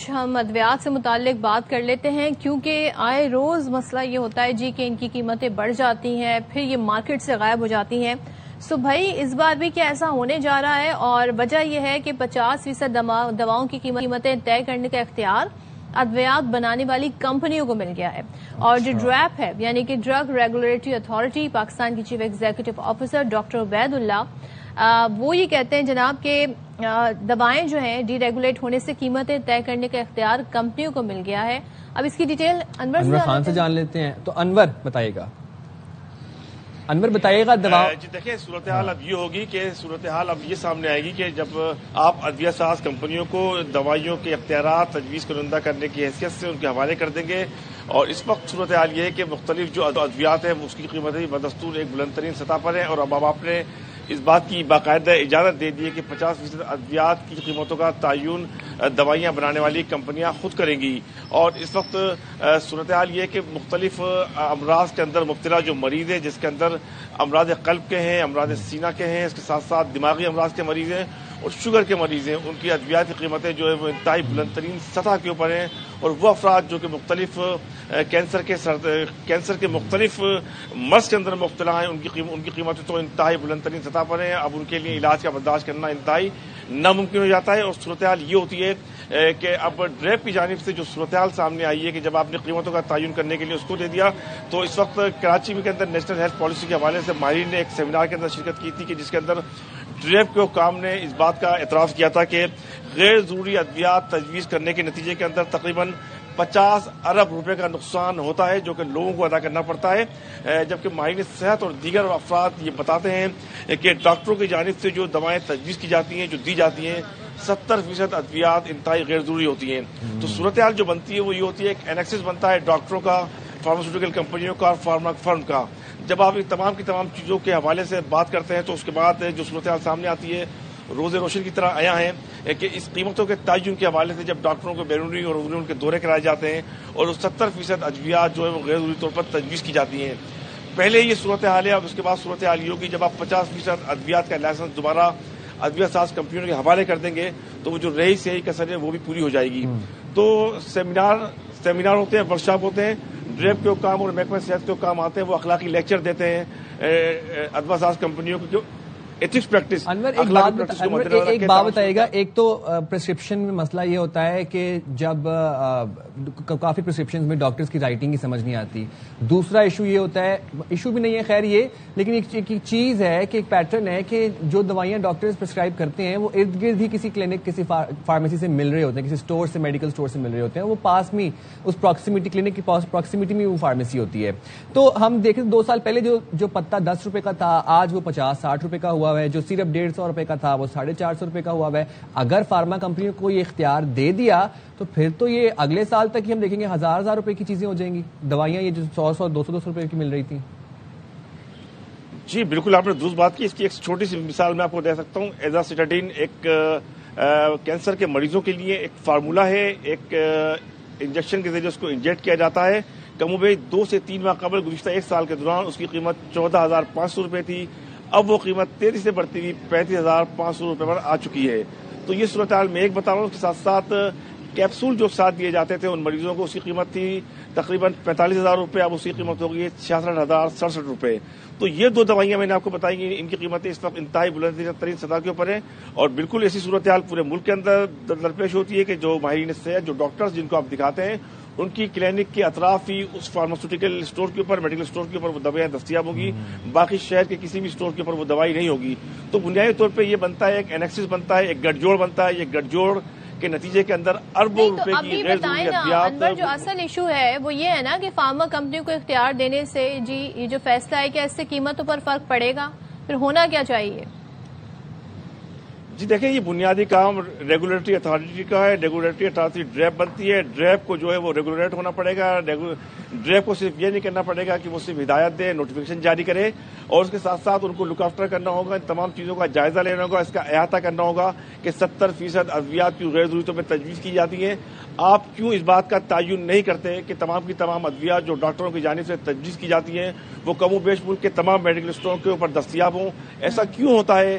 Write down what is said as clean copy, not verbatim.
کچھ ہم ادویات سے متعلق بات کر لیتے ہیں، کیونکہ آئے روز مسئلہ یہ ہوتا ہے جی کہ ان کی قیمتیں بڑھ جاتی ہیں، پھر یہ مارکیٹ سے غائب ہو جاتی ہیں۔ سو بھائی اس بار بھی کیا ایسا ہونے جا رہا ہے؟ اور وجہ یہ ہے کہ 50% دواؤں کی قیمتیں طے کرنے کا اختیار ادویات بنانے والی کمپنیوں کو مل گیا ہے، اور جو ڈریپ ہے یعنی کہ ڈرگ ریگولیٹری اتھارٹی پاکستان کی chief executive officer doctor Ubaidullah, وہ یہ کہتے ہیں جناب کہ دوائیں جو ہیں ڈی ریگولیٹ ہونے سے قیمتیں طے کرنے کا اختیار کمپنیوں کو مل گیا ہے۔ اب اس کی ڈیٹیل انور خان سے جان لیتے ہیں۔ تو انور بتائیے گا جی دیکھیں، صورتحال اب یہ ہوگی کہ صورتحال اب یہ سامنے آئے گی کہ جب آپ ادویہ ساز کمپنیوں کو دوائیوں کے اختیارات تجویز کنندہ کرنے کی حیثیت سے ان کے حوالے کر دیں گے، اور اس وقت صورتحال یہ ہے کہ مختلف جو ادویات ہیں اس کی قیمتیں بدستور ایک بلند ترین سطح پر ہیں، اور اب آپ نے اس بات کی باقاعدہ اجازت دے دی ہے کہ 50% ادویات کی قیمتوں کا تعین دوائیاں بنانے والی کمپنیاں خود کریں گی۔ اور اس وقت صورتحال یہ ہے کہ مختلف امراض کے اندر مبتلا جو مریض ہیں، جس کے اندر امراض قلب کے ہیں، امراض سینہ کے ہیں، اس کے ساتھ ساتھ دماغی امراض کے مریض ہیں اور شوگر کے مریض ہیں، ان کی ادویات کی قیمتیں جو ہے وہ انتہائی بلند ترین سطح کے اوپر ہیں، اور وہ افراد جو کہ مختلف کینسر کے مختلف مرض کے اندر مبتلا ہیں، ان کی قیمتیں تو انتہائی بلند ترین سطح پر ہیں۔ اب ان کے لیے علاج کا برداشت کرنا انتہائی ناممکن ہو جاتا ہے، اور صورتحال یہ ہوتی ہے کہ اب ڈریپ کی جانب سے جو صورتحال سامنے آئی ہے کہ جب آپ نے قیمتوں کا تعین کرنے کے لیے اس کو دے دیا، تو اس وقت کراچی میں کے اندر نیشنل ہیلتھ پالیسی کے حوالے سے ماہرین نے ایک سیمینار کے اندر شرکت کی تھی کہ جس کے اندر ڈریپ کے حکام نے اس بات کا اعتراف کیا تھا کہ غیر ضروری ادویات تجویز کرنے کے نتیجے کے اندر تقریباً 50 ارب روپے کا نقصان ہوتا ہے جو کہ لوگوں کو ادا کرنا پڑتا ہے، جبکہ ماہرین صحت اور دیگر افراد یہ بتاتے ہیں کہ ڈاکٹروں کی جانب سے جو دوائیں تجویز کی جاتی ہیں، جو دی جاتی ہیں، 70% ادویات انتہائی غیر ضروری ہوتی ہیں۔ تو صورتحال جو بنتی ہے وہ یہ ہوتی ہے، ایک اینیکسس بنتا ہے ڈاکٹروں کا، فارماسیوٹیکل کمپنیوں کا اور فارما فرم کا۔ جب آپ تمام کی تمام چیزوں کے حوالے سے بات کرتے ہیں تو اس کے بعد جو صورتحال سامنے آتی ہے روز روشن کی طرح آیا ہے کہ اس قیمتوں کے تعین کے حوالے سے جب ڈاکٹروں کو بیرونی اور ان کے دورے کرائے جاتے ہیں اور 70% ادویات جو ہے وہ غیر ضروری طور پر تجویز کی جاتی ہیں۔ پہلے یہ صورتحال ہے، اب اس کے بعد صورتحال یہ ہوگی جب آپ 50% ادویات کا لائسنس دوبارہ ادویہ ساز کمپنیوں کے حوالے کر دیں گے تو وہ جو رہی سہی کسر ہے وہ بھی پوری ہو جائے گی۔ تو سیمینار ہوتے ہیں، ورکشاپ ہوتے ہیں، ڈریپ کے حکام اور محکمہ صحت کے حکام آتے ہیں، وہ اخلاقی لیکچر دیتے ہیں ادویہ ساز کمپنیوں کو ایتھکس پریکٹس۔ انور ایک بات بتائیے گا، ایک تو پرسکرپشن میں مسئلہ یہ ہوتا ہے کہ جب کافی پرسکرپشن میں ڈاکٹرز کی رائٹنگ کی سمجھ نہیں آتی، دوسرا ایشو یہ ہوتا ہے، ایشو بھی نہیں ہے خیر یہ، لیکن ایک چیز ہے کہ ایک پیٹرن ہے کہ جو دوائیاں ڈاکٹرز پرسکرائب کرتے ہیں وہ ارد گرد ہی کسی کلینک، کسی فارمیسی سے مل رہے ہوتے ہیں، کسی اسٹور سے، میڈیکل اسٹور سے مل رہے ہوتے ہیں، وہ پاس میں اس پراکسیمیٹی، کلینک کی پراکسیمیٹی میں وہ فارمیسی ہوتی ہے۔ تو ہم دیکھیں 2 سال پہلے جو پتا 10 روپے کا تھا آج وہ 50-60 روپے کا ہوا ہے، جو سیرپ 150 روپے کا تھا وہ 450 روپے کا ہوا ہے۔ اگر فارما کمپنیوں کو یہ اختیار دے دیا تو پھر تو یہ اگلے سال تک ہی ہم دیکھیں گے 1000 روپے کی چیزیں ہو جائیں گی، دوائیاں یہ جو 100-200 روپے کی مل رہی تھیں۔ جی بالکل، آپ نے درست بات کی۔ اس کی ایک چھوٹی سی مثال میں آپ کو دے سکتا ہوں۔ ایزاسٹاٹین ایک کینسر کے مریضوں کے لیے ایک فارمولا ہے، ایک انجیکشن کے ذریعے اس کو انجیکٹ کیا جاتا ہے۔ کم و بیش 2 سے 3 ماہ قبل گزشتہ 1 سال کے دوران اس کی قیمت 14,500 روپے تھی، اب وہ قیمت تیزی سے بڑھتی ہوئی 35,500 روپے پر آ چکی ہے۔ تو یہ صورتحال میں ایک بتا رہا ہوں، اس کے ساتھ ساتھ کیپسول جو ساتھ دیے جاتے تھے ان مریضوں کو، اس کی قیمت تھی تقریباً 45,000 روپے، اب اس کی قیمت ہو گئی ہے 66,067 روپے۔ تو یہ 2 دوائیاں میں نے آپ کو بتائی گی، ان کی قیمتیں اس وقت انتہائی بلند ترین سطح کے اوپر ہیں، اور بالکل ایسی صورتحال پورے ملک کے اندر درپیش ہوتی ہے کہ جو ماہرین صحت، جو ڈاکٹرز جن کو آپ دکھاتے ہیں، ان کی کلینک کے اطراف ہی اس فارماسیوٹیکل اسٹور کے اوپر، میڈیکل اسٹور کے اوپر وہ دوائیں دستیاب ہوگی، باقی شہر کے کسی بھی اسٹور کے اوپر وہ دوائی نہیں ہوگی۔ تو بنیادی طور پہ یہ بنتا ہے، ایک اینیکسس بنتا ہے، ایک گٹھ جوڑ بنتا ہے۔ یہ گٹھ جوڑ کے نتیجے کے اندر اربوں روپے کی غیر ضروری ادویات۔ انور جو اصل ایشو ہے وہ یہ ہے نا کہ فارما کمپنیوں کو اختیار دینے سے جی یہ جو فیصلہ ہے کہ اس سے قیمتوں پر فرق پڑے گا، پھر ہونا کیا چاہیے؟ جی دیکھیں، یہ بنیادی کام ریگولیٹری اتھارٹی کا ہے۔ ریگولیٹری اتھارٹی ڈریپ بنتی ہے، ڈریپ کو جو ہے وہ ریگولیٹ ہونا پڑے گا۔ ڈریپ کو صرف یہ نہیں کرنا پڑے گا کہ وہ صرف ہدایت دے، نوٹیفیکیشن جاری کرے، اور اس کے ساتھ ساتھ ان کو لک آفٹر کرنا ہوگا، ان تمام چیزوں کا جائزہ لینا ہوگا، اس کا احاطہ کرنا ہوگا کہ 70% ادویات کی غیر ضروری طور پہ تجویز کی جاتی ہیں۔ آپ کیوں اس بات کا تعین نہیں کرتے کہ تمام کی تمام ادویات جو ڈاکٹروں کی جانب سے تجویز کی جاتی ہیں وہ کم و بیش ملک کے تمام میڈیکل اسٹوروں کے اوپر دستیاب ہوں؟ ایسا کیوں ہوتا ہے